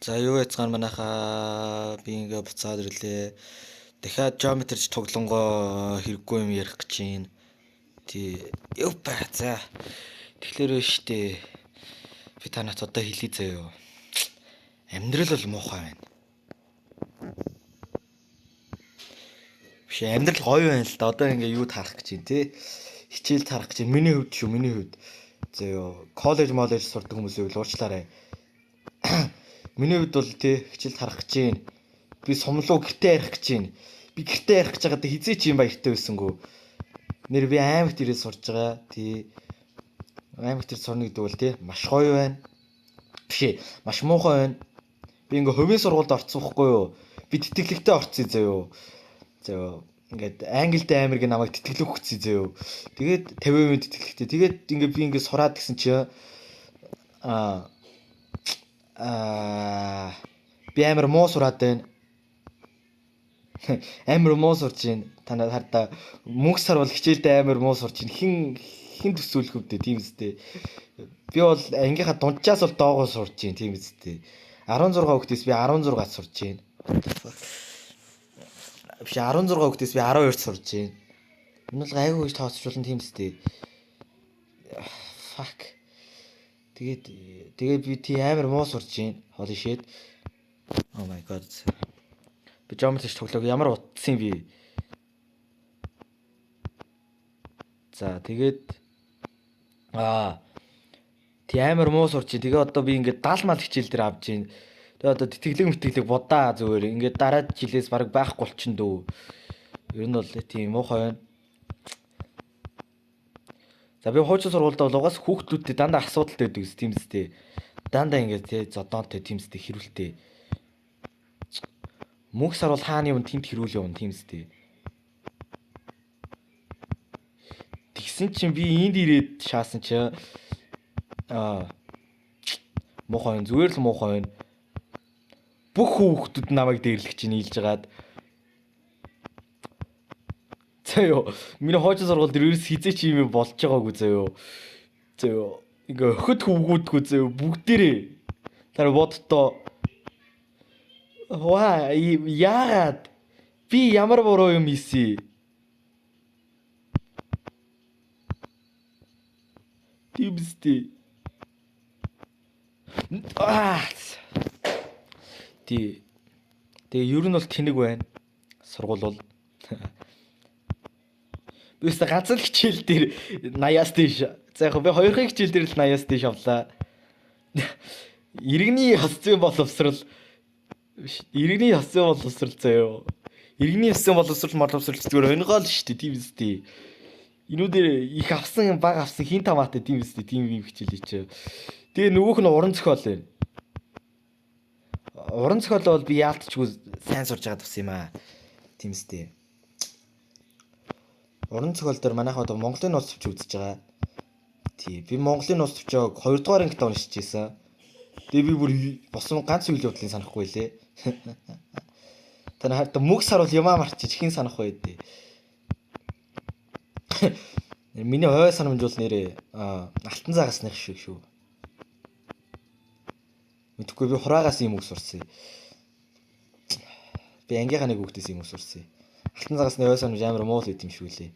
За юу яцгаан манайхаа би ингээ буцаад ирлээ. Дахиад geometry тоглонгоо хэрэггүй юм ярих гэж байна. Тий. Ёпа за. Тэгэхээр штэ. Би танаас одоо хэлий заяа. Амьдрал бол муухай байна. Биш амьдрал гоё байна л да. Одоо ингээ юу таарах гэж байна те. Хичээл таарах гэж байна. Миний хувьд шүү, миний хувьд. Заяа. Коллеж сурдаг хүмүүсийг л уучлаарай. Миний хувьд бол тий хичээл харах гэж байна. Би сумлуу гэртээ ярих гэж байна. Би гэртээ ярих гэж байгаадаа хизээ чи юм баяртай байсангүй. Нэр би аймагт ирээд сурж байгаа. Тий. Аймагт ирээд сурна гэдэг бол тий маш гоё байна. Биш ээ, маш муухай байна. Би ингээ хувийн сургуульд орсон байхгүй юу? Би тэтгэлэгтэй орсон заяа. За ингээд англид амирг намайг тэтгэлэг өгсөн заяа. Тэгээд 50% тэтгэлэгтэй. Тэгээд ингээ би ингээ сураад гисэн чи би амар муу сураад байна. Амар муу сурж байна. Танаа хардаа мөнгө сар бол хичээлдээ амар муу сурж байна. Хин төсөөлөх өвдөө тийм үстэй. Би бол ангийнхаа дунджаас бол доогоо сурж байна тийм үстэй. 16 хүүхдээс би 16-ад сурж байна. Биш 16 хүүхдээс би 12-д сурж байна. Энэ бол айгүй гэж тооцоолно тийм үстэй. Fuck. Тэгээд би тий амар муу сурж байна. Holy shit. Oh my god. Би geometry тоглоог ямар утсан би. За тэгээд тий амар муу сурж байна. Тэгээ одоо би ингээд 70 мал хичээл дээр авж байна. Тэгээ одоо тэтгэлэг будаа зүгээр. Ингээд дараа жилээс баг байхгүй болчихно дөө. Ер нь бол тий муухай байна. За би хуучин сургуультай бол угаас хүүхдүүдтэй дандаа асуудалтай байдаг гэсэн тийм үстэй. Дандаа ингээд тий зодоонтой тийм үстэй хэрүүлтэй. Мөнх сар бол хааны юм тэмт хэрүүл явна тийм үстэй. Тэгсэн чинь би энд ирээд шаасан чи муухай зүгээр л муухай байна. Бүх хүүхдүүд намайг дээрлэх чинь нийлж гагаад. Заяо миний хуучин сургууль дээр ерөөс хизээч юм болж байгаагүй заяо. Заяо ингээ өхөд хүүгүүдгүй заяо бүгдээрээ тэр бодтоо яагаад би ямар буруу юм хийсэн? Тимсти. Тэгээ ер нь бол тэнэг байна. Сургууль бол Бис ганцхан хичээл дээр 80-аас дээш. За яг би хоёрхан хичээл дээр л 80-аас дээш авлаа. Иргэний хосцын боловсрал иргэний хосцын боловсрал заяо. Иргэний хосцын боловсрал зүгээр өнгөө л шүү дээ тийм үстэй. Инүүдээр их авсан баг авсан хин тамаатай тийм үстэй тийм юм хичээл хийчихэ. Тэгээ нөгөөх нь уран зохиол байна. Уран зохиол бол би яалтчгүй сайн сурж байгаа тус юм аа. Тийм үстэй. Уран зохиол дээр манайх одоо Монголын нууц төвч үзэж байгаа. Тий, би Монголын нууц төвчөө 2 дугаар ангид уншиж байсан. Тэгээ би бүр босон ганц үйл явдлыг санахгүй лээ. Танаа хараа мөг сар бол юмаа марчиж хин санах байдээ. Миний ой санамж бол нэрээ алтан цагаасных шиг шүү. Мэдхгүй би хураагаас юм үг сурсан. Би ангийнхаа нэг хүүхдээс юм үг сурсан. Алтан цагаасны ой санамж амар муу л байт юм шүү лээ.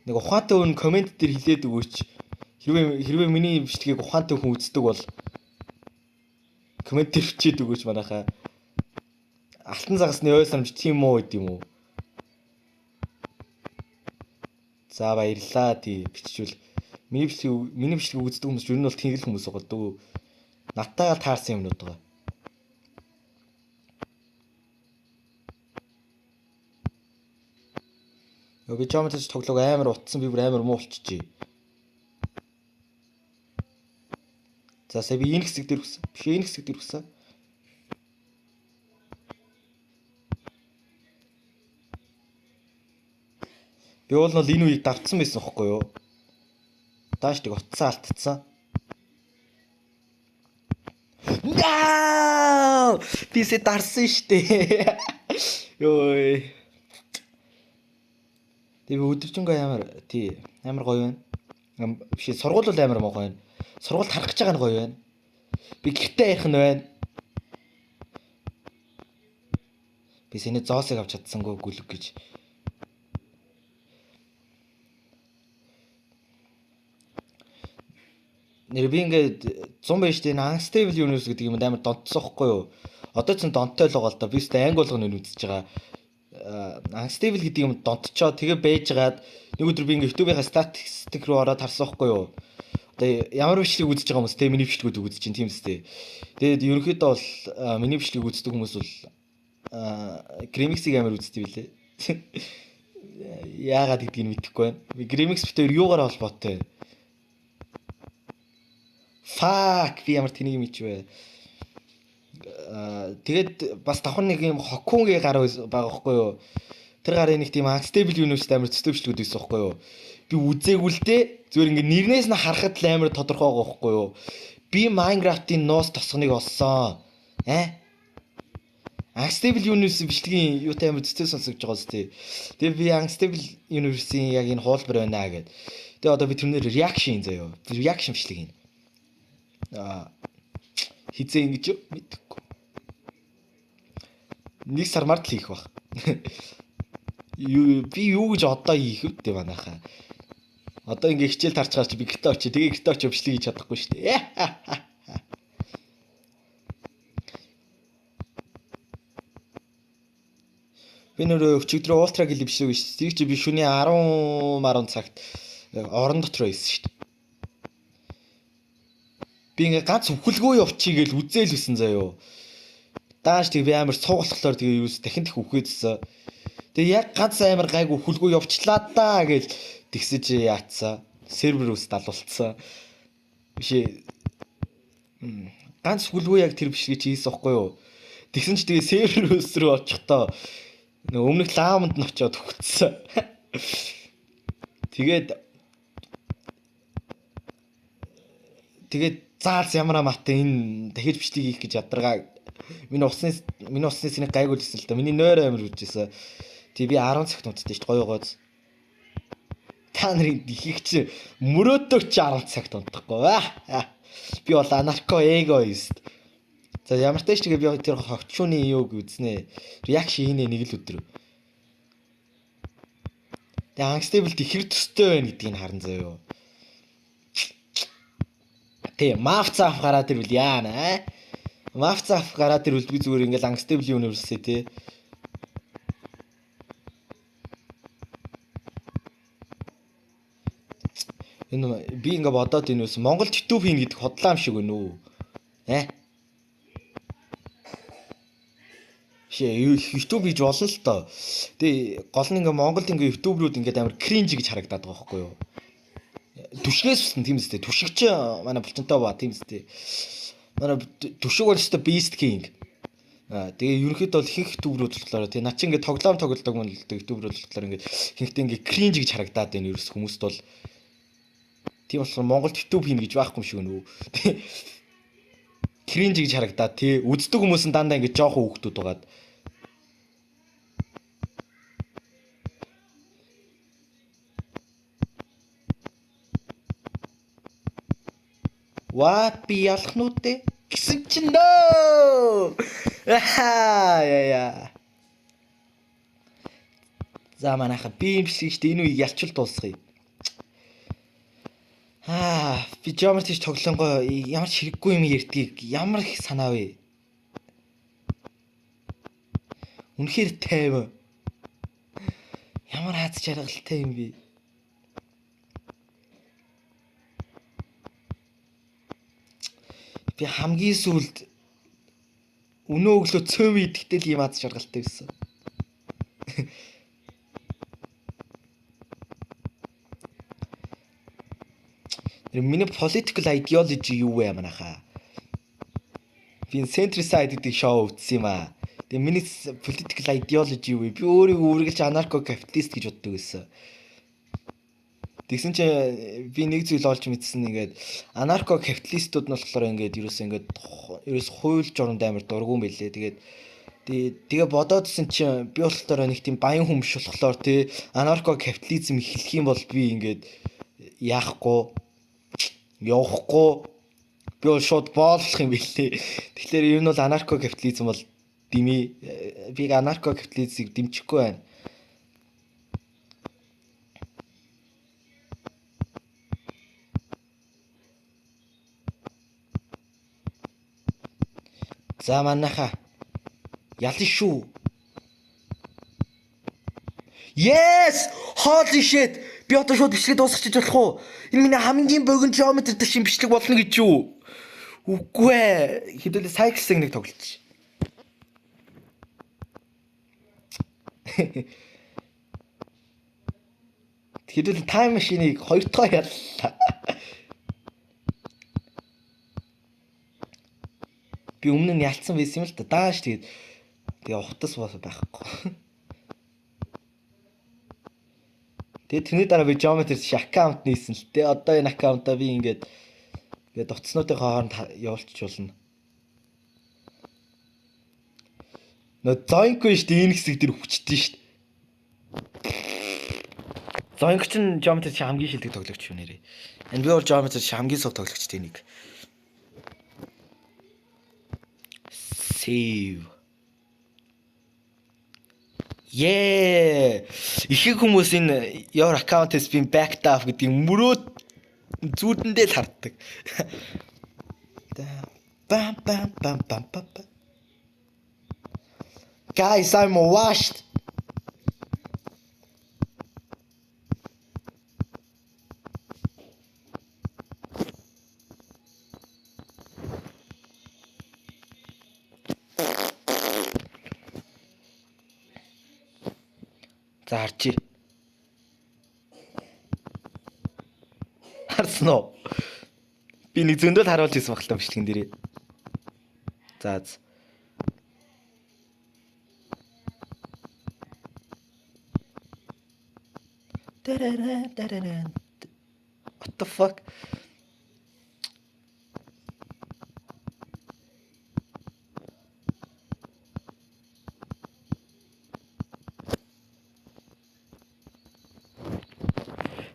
Нэг ухаантай хүн комент дээр хэлээд өгөөч. Хэрвээ миний бичлэгийг ухаантай хүн үздэг бол комент дээр бичээд өгөөч манайхаа. Алтан цагаасны ой санамж тийм муу байд юм уу? За баярлаа тий биччихвэл миний бичлэг үздэг хүмүүс ер нь бол тэнгэр хүмүүс байгаа дөө. Натаа таарсан юмнууд байгаа. Би geometry тоглоог амар утсан би бүр амар муу болчихжээ. За сая би энэ хэсэг дээр хүсэн. Биш энэ хэсэг дээр хүсэн. Би бол энэ үеийг давтсан байсан байхгүй юу? Дааш тийг утсан алдцсан. Би сэ дарсан штэ. Йой. Тэгээ өдөржингөө амар гоё байна. Биш сургууль бол амар муу гоё байна. Сургуульд харах гэж байгаа нь гоё байна. Би гэртээ ярих нь байна. Би сэний зоосыг авч чадсангүй гүлэг гэж. Нэр би ингээд 100 байж тээ unstable universe гэдэг юм амар донтсон хгүй юу? Одоо ч донтой л байгаа л да. Би өстэй анги болгоно үзэж байгаа. Unstable гэдэг юм донтчоо тэгээ байжгаад нэг өдөр би ингээд YouTube-ийнхаа статистик руу ороод харсан хгүй юу? Одоо ямар бичлэг үзэж байгаа хүмүүс те миний бичлэгүүд үзэж чинь тийм үстэй. Тэгээд ерөнхийдөө бол миний бичлэг үздэг хүмүүс бол Grimix-ийг амар үздэг билээ. Яагаад гэдгийг мэдэхгүй байна. Grimix битээр юугаар холбоотой вэ? Fuck би ямар тэнийг мэдвэ. Тэгээд бас давхар нэг юм хоккунгийн гар байгаа байхгүй юу? Тэр гарын нэг тийм unstable universe амар төстөвчлүүд байсан байхгүй юу? Би үзээгүй л дээ. Зүгээр ингээ нэрнээс нь харахад л амар тодорхой байгаа байхгүй юу? Би Minecraft-ийн нуус тосгоныг олсон. Unstable universe бичлэгийн юутай амар төстэй сонсогдож байгаа зү. Тэгээ би unstable universe-ийн яг энэ хуулбар байна гэд. Тэгээ одоо би тэрнэр reaction заяа. Reaction бичлэг юм. Хизээ ингэж мэдэхгүй. Нэг сар март л хийх баг. Би юу гэж одоо хийх вэ манайхаа. Одоо ингээ хичээл тарч гарч би гэртээ очие. Тэгээ гэртээ очие бичлэг хийж чадахгүй шүү дээ. Би нөр өчигдөр ультра гэл бичлэг биш. Тийг чи би шөнийн 10 цагт орон дотор байсан шүү дээ. Би ингээ ганц өвхөлгөө явчих гээл үзээл үсэн заяо. Дааш тэг би амар сууг болохоор тэгээ юус дахин их үхээдсэн. Тэгээ яг ганц амар гайг өвхөлгөө явчлаа даа гээл тэгсэж яатсан. Сервер ус далуулсан. Бишээ ганц өвхөлгөө яг тэр бишлэг чи хийсэн байхгүй юу? Тэгсэн чи тэгээ сервер ус руу очихдоо өмнөх лаамд нь очиод хөвцсөн. Тэгээд заалс ямар амаатай энэ дахиж бичлэг хийх гэж ядаргаа. Миний усны сэнийг гайгүй лсэн л да. Миний нойр амир үжсэн. Тэг би 10 цагт унтдээ шүү дээ гоё гоц. Та нарын ихийг чи мөрөөдөг чи 10 цагт унтахгүй. Би бол анарко эгоист. За ямар ч тааш тэгээ би тэр хогчууны юуг үзнэ. Reaction хийнэ нэг л өдөр. Тэгээ unstable ихэр төстэй байна гэдгийг харан заяа. Тэ мафцаф гараад ирвэл яана. Мафцаф гараад ирвэл би зүгээр ингээл unstable universe тий. Энэ би ингээ бодоод энэ үс Монгол YouTube хийн гэдэг хотлоо юм шиг байна уу? YouTube хийж болно л тоо. Тэгээ гол нь ингээ Монголд ингээ YouTube-рууд ингээ амар cringe гэж харагдаад байгаа байхгүй юу? Түшгээс усна тийм үстэй. Түшигч манай булчинтай ба тийм үстэй. Манай түшиг бол өстой Beast King. Тэгээ ерөнхийдөө бол ихэнх ютуберүүд болохоор тий наа чи ингээ тоглоом тоглодог мөн л ютуберүүд болохоор ингээ ихэнхдээ ингээ cringe гэж харагдаад байна ерөөс хүмүүст бол. Тийм болохоор Монголд YouTube хийнэ гэж байхгүй юм шиг нөө. Cringe гэж харагдаад тий үздэг хүмүүс нь дандаа ингээ жоохон хөөхтүүд байгаад. Би ялах нүдэ гэсэн чинь нөө. Яа. За манайха би юм шиг штэ энэ үеийг ялчул дуусгая. Би жамар тийш тоглонгоо ямар ч хэрэггүй юм ярьдгийг ямар их санаа вэ? Үнэхээр тайван. Ямар хаац жаргалтай юм бэ? Би хамгийн сүүлд өнөө өглөө цөмө идэхтэл юм аз жаргалтай байсан. Миний political ideology юу вэ манайхаа? Би Centricide гэдэг шоу үзсэн юм аа. Тэгээ миний political ideology юу вэ? Би өөрийгөө үргэлж anarcho capitalist гэж боддог байсан. Тэгсэн чинь би нэг зүйл олж мэдсэн ингээд анарко капиталистууд нь болохоор ингээд ерөөс хууль журамд амар дургуун байлээ. Тэгээ бодоодсэн чинь би болохоор нэг тийм баян хүн биш болохоор тий анарко капитализм эхлэх юм бол би ингээд яахгүй явахгүй би бол шууд боолох юм билээ. Тэгэхээр энэ бол анарко капитализм бол дими би анарко капитализмыг дэмжихгүй байна. За манайха ялна шүү. Yes! Holy shit! Би одоо шууд бичлэг дуусгачих болох уу? Энэ миний хамгийн богино geometry дэшин бичлэг болно гэж юу? Үгүй ээ. Хэдүүлээ cycles нэг тоглож. Хэдүүлээ time machine-ыг хоёр дахь яллаа. Би өмнө нь ялцсан байсан юм л да. Дааш тэгээ утас бос байхгүй. Тэгээ тэрний дараа би geometry аккаунт нээсэн л дээ. Одоо энэ аккаунтаа би ингээд утаснуудын хооронд явуулчих болно. Зоинко шүү дээ энэ хэсэг дээр хүчтэй шүү дээ. Зоинко ч geometry хамгийн шилдэг тоглогч юу нэрээ. Энэ би бол geometry хамгийн сов тоглогчтой нэг. Save. Yeah. Ихэнх хүмүүс энэ your account has been backed up гэдгийг мөрөөд зүүдэндээ л харддаг. Bam bam bam bam bam. Guys, I'm washed. За харчи. Харсан уу? Би нэг зөндөл харуулж ирсэн багтаа бичлэгэн дээрээ. За. What the fuck?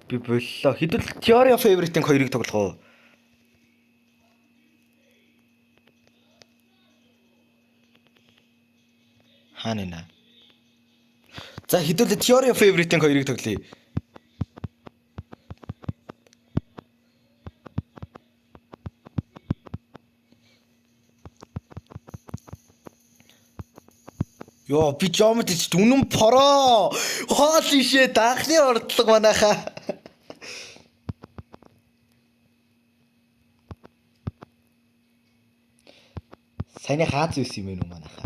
Би боллоо. Хэдүүл Theory of Everything 2-ыг тоглох уу? Хаана нэ? За хэдүүл Theory of Everything 2-ыг тоглоё. Йоо, би geometry дүнэн пороо. Holy shit, анхны ордлого манайхаа. Саяны хааз байсан юм уу манайхаа?